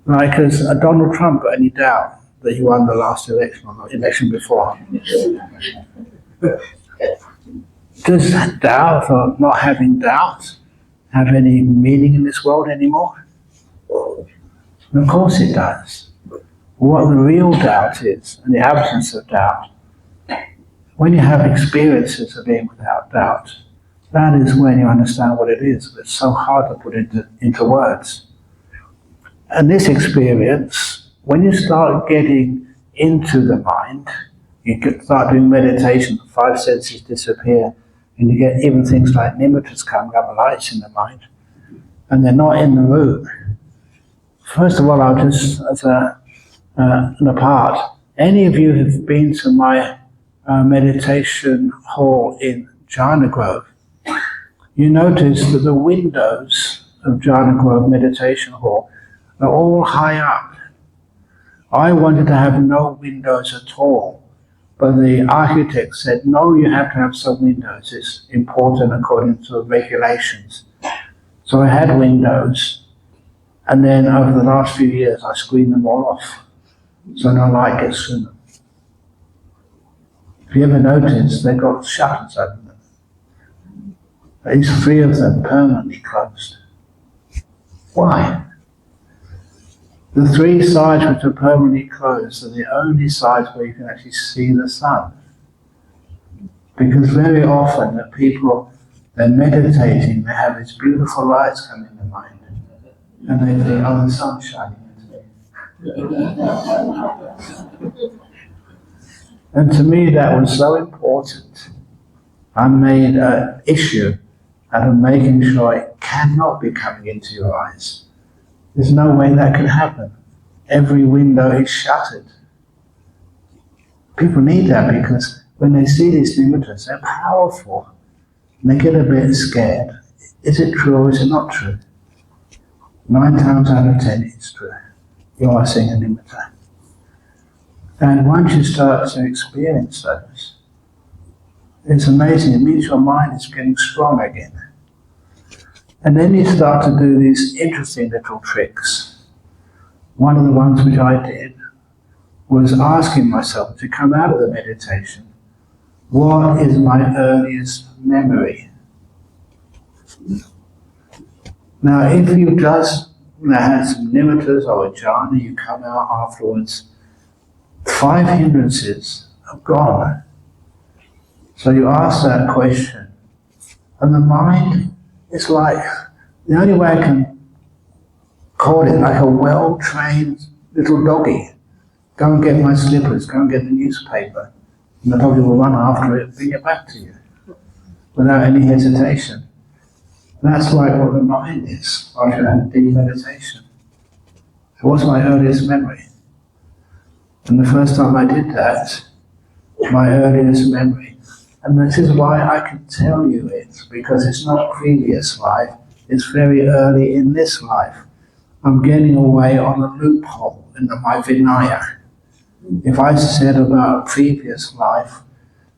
like, has Donald Trump got any doubt that he won the last election or the election before? Does that doubt or not having doubt have any meaning in this world anymore? And of course it does. What the real doubt is, and the absence of doubt, when you have experiences of being without doubt, that is when you understand what it is. But it's so hard to put into words. And this experience, when you start getting into the mind, you start doing meditation, the 5 senses disappear, and you get even things like nimittas coming up, lights in the mind, and they're not in the room. First of all, I'll just, as an apart, any of you who've been to my meditation hall in Jhana Grove, you notice that the windows of Jhana Grove Meditation Hall are all high up. I wanted to have no windows at all, but the architect said, no, you have to have some windows. It's important according to regulations. So I had windows, and then over the last few years I screened them all off, so no light gets through them. If you ever notice, they've got shutters over them. At least 3 of them permanently closed. Why? The 3 sides which are permanently closed are the only sides where you can actually see the sun. Because very often the people, they're meditating, they have these beautiful lights come in the mind, and they think, oh, the sun's shining into me. And to me that was so important. I made an issue out of making sure it cannot be coming into your eyes. There's no way that can happen. Every window is shuttered. People need that because when they see these nimittas, they're powerful. And they get a bit scared. Is it true or is it not true? 9 times out of 10 it's true. You are seeing a nimitta. And once you start to experience those, it's amazing. It means your mind is getting strong again. And then you start to do these interesting little tricks. One of the ones which I did was asking myself to come out of the meditation, what is my earliest memory? Now, if you just had some nimittas or a jhana, you come out afterwards, 5 hindrances are gone. So you ask that question, and the mind is like, the only way I can call it, like a well-trained little doggy. Go and get my slippers, go and get the newspaper, and the doggy will run after it and bring it back to you, without any hesitation. That's like what the mind is, after that deep meditation. So what's my earliest memory? And the first time I did that, my earliest memory, and this is why I can tell you it, because it's not previous life, it's very early in this life. I'm getting away on a loophole in my Vinaya. If I said about previous life,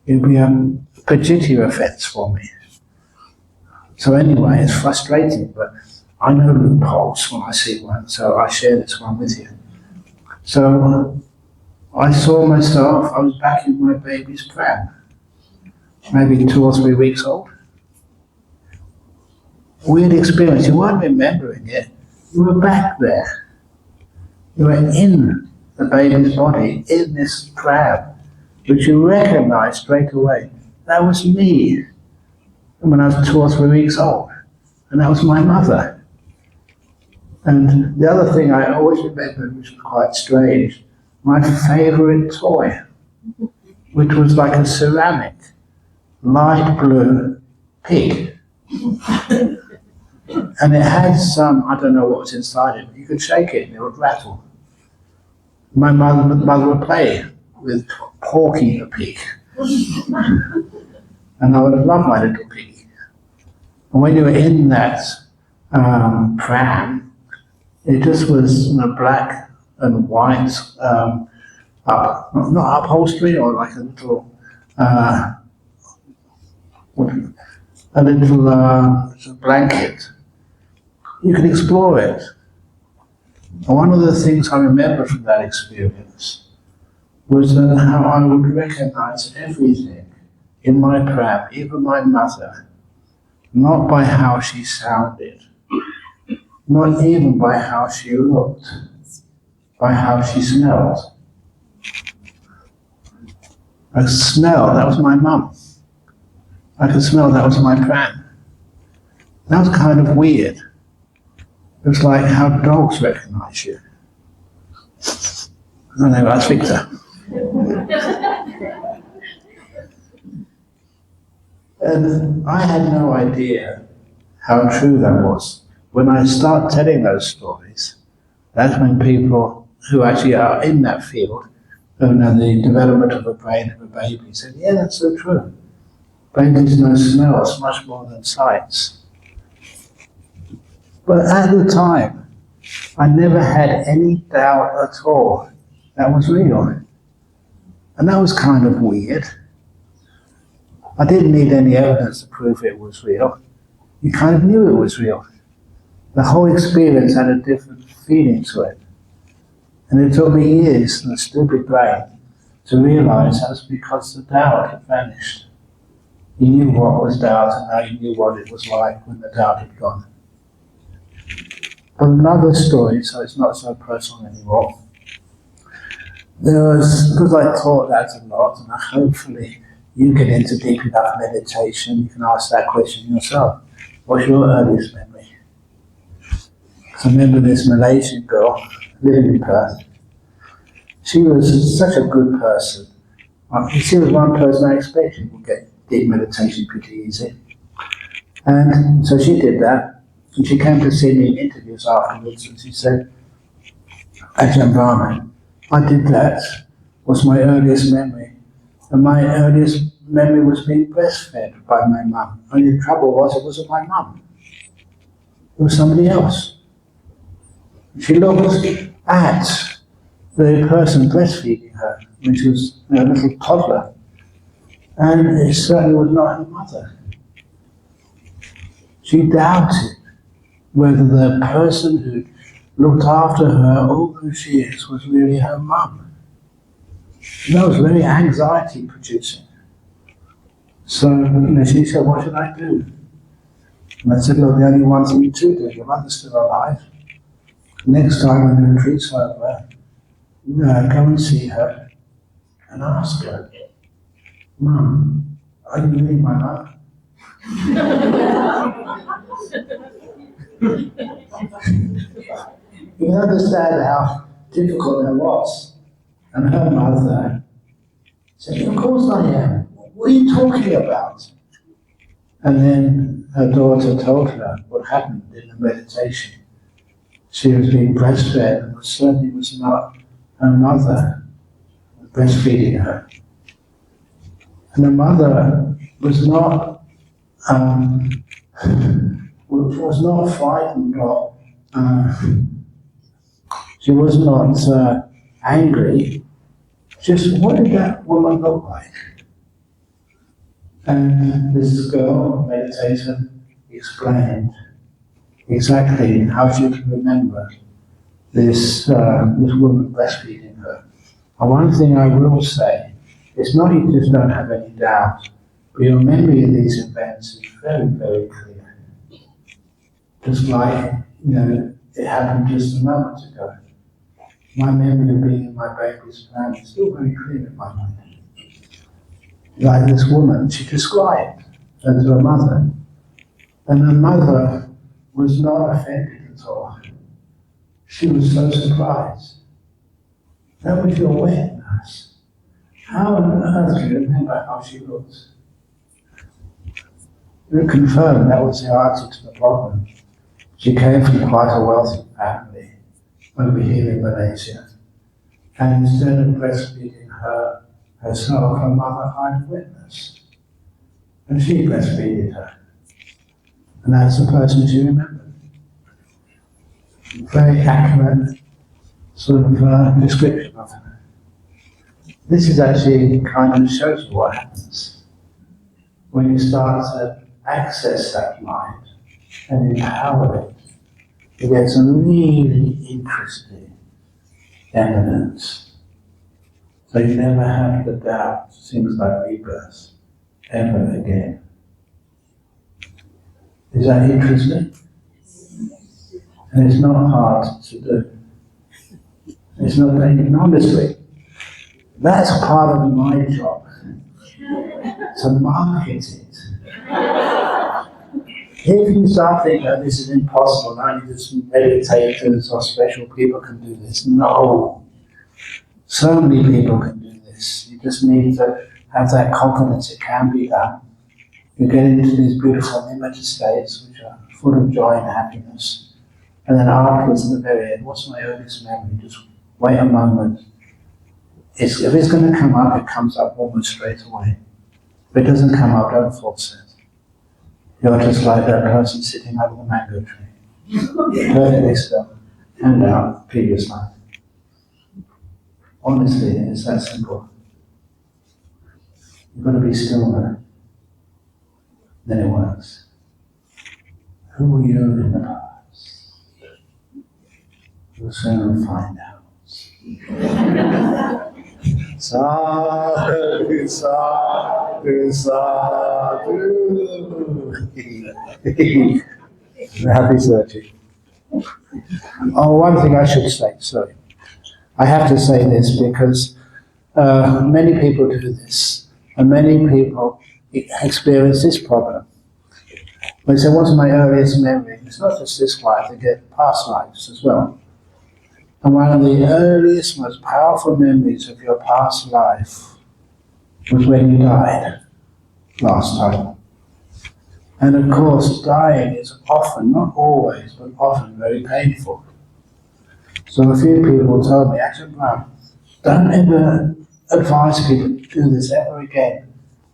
it would be a pajitya offense for me. So anyway, it's frustrating, but I know loopholes when I see one, so I share this one with you. So I saw myself, I was back in my baby's pram, maybe 2 or 3 weeks old. Weird experience, you weren't remembering it, you were back there. You were in the baby's body, in this pram, which you recognized straight away. That was me when I was 2 or 3 weeks old, and that was my mother. And the other thing I always remember, which was quite strange, my favorite toy, which was like a ceramic, light blue pig. And it had some, I don't know what was inside it, but you could shake it and it would rattle. My mother would play with Porky the pig. And I would love my little piggy. And when you were in that pram, it just was black and white, not upholstery, or like a little blanket. You could explore it. And one of the things I remember from that experience was that how I would recognize everything in my pram, even my mother, not by how she sounded, not even by how she looked, by how she smelled. I could smell that was my mum. I could smell that was my pram. That was kind of weird. It was like how dogs recognize you. I don't know, that's Victor. And I had no idea how true that was. When I start telling those stories, that's when people who actually are in that field, who know the development of the brain of a baby, said, yeah, that's so true. Babies know smells much more than sights. But at the time, I never had any doubt at all that was real. And that was kind of weird. I didn't need any evidence to prove it was real. You kind of knew it was real. The whole experience had a different feeling to it. And it took me years in the stupid brain to realize that's because the doubt had vanished. You knew what was doubt, and now you knew what it was like when the doubt had gone. But another story, so it's not so personal anymore. Because I taught that a lot, and hopefully you get into deep enough meditation, you can ask that question yourself. What's your earliest memory? I remember this Malaysian girl living in Perth. She was such a good person. She was one person I expected would get deep meditation pretty easy. And so she did that. And she came to see me in interviews afterwards, and she said, Ajahn Brahm, I did that. Was my earliest memory. And my earliest memory was being breastfed by my mum. Only the trouble was, it wasn't my mum. It was somebody else. She looked at the person breastfeeding her when she was a little toddler. And it certainly was not her mother. She doubted whether the person who looked after her all those years was really her mum. And that was very anxiety producing. So she said, what should I do? And I said, look, the only one thing to do, your mother's still alive. Next time when the retreat's over, go and see her and ask her, Mum, are you really my mum? You understand how difficult that was. And her mother said, of course I am. What are you talking about? And then her daughter told her what happened in the meditation. She was being breastfed and certainly was not her mother breastfeeding her. And the mother was not frightened or she was not angry. Just what did that woman look like? And this girl, meditator, explained exactly how she could remember this woman breastfeeding her. And one thing I will say, it's not you just don't have any doubt, but your memory of these events is very, very clear. Just like, it happened just a moment ago. My memory of being in my baby's plan is still very clear in my mind. Like this woman, she described her to her mother, and her mother was not offended at all. She was so surprised. That was your wet nurse. How on earth do you remember how she looked? You confirmed that was the answer to the problem. She came from quite a wealthy family over here in Malaysia. And instead of breastfeeding herself, her mother hired a witness. And she breastfeeded her. And that's the person she remembered. Very accurate sort of description of her. This is actually kind of shows you what happens when you start to access that mind and empower it. You get some really interesting evidence. So you never have to doubt things like rebirth ever again. Is that interesting? And it's not hard to do. It's not very honestly. That's part of my job, to market it. If you start thinking, oh, this is impossible, only just meditators or special people can do this. No. So many people can do this. You just need to have that confidence it can be done. You get into these beautiful image states which are full of joy and happiness. And then afterwards, at the very end, what's my earliest memory? Just wait a moment. If it's going to come up, it comes up almost straight away. If it doesn't come up, don't force it. You're just like that person sitting under the mango tree. Perfectly still. Hand out, previous life. Honestly, it's that simple. You've got to be still there. Then it works. Who were you in the past? You'll soon find out. Sadhu, sadhu, sadhu. Happy searching. Oh, one thing I should say, sorry. I have to say this because many people do this, and many people experience this problem. They say, what's my earliest memory? It's not just this life, they get past lives as well. And one of the earliest, most powerful memories of your past life was when you died last time. And of course, dying is often, not always, but often very painful. So a few people told me, Ajahn Brahm, don't ever advise people to do this ever again.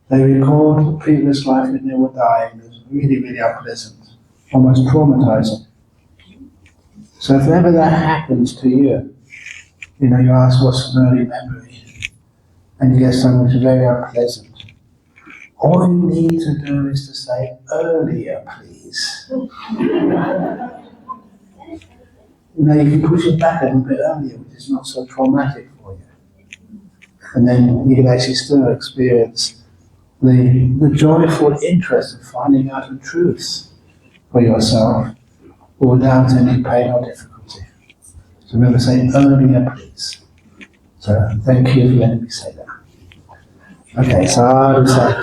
They record the previous life when they were dying. It was really, really unpleasant, almost traumatizing. So if ever that happens to you, you ask what's an early memory, and you get something which is very unpleasant. All you need to do is to say, earlier, please. You can push it back a little bit earlier, which is not so traumatic for you. And then you can actually still experience the joyful interest of finding out the truth for yourself without any pain or difficulty. So remember saying earlier, please. So thank you for letting me say that. Okay, sadhu, sadhu.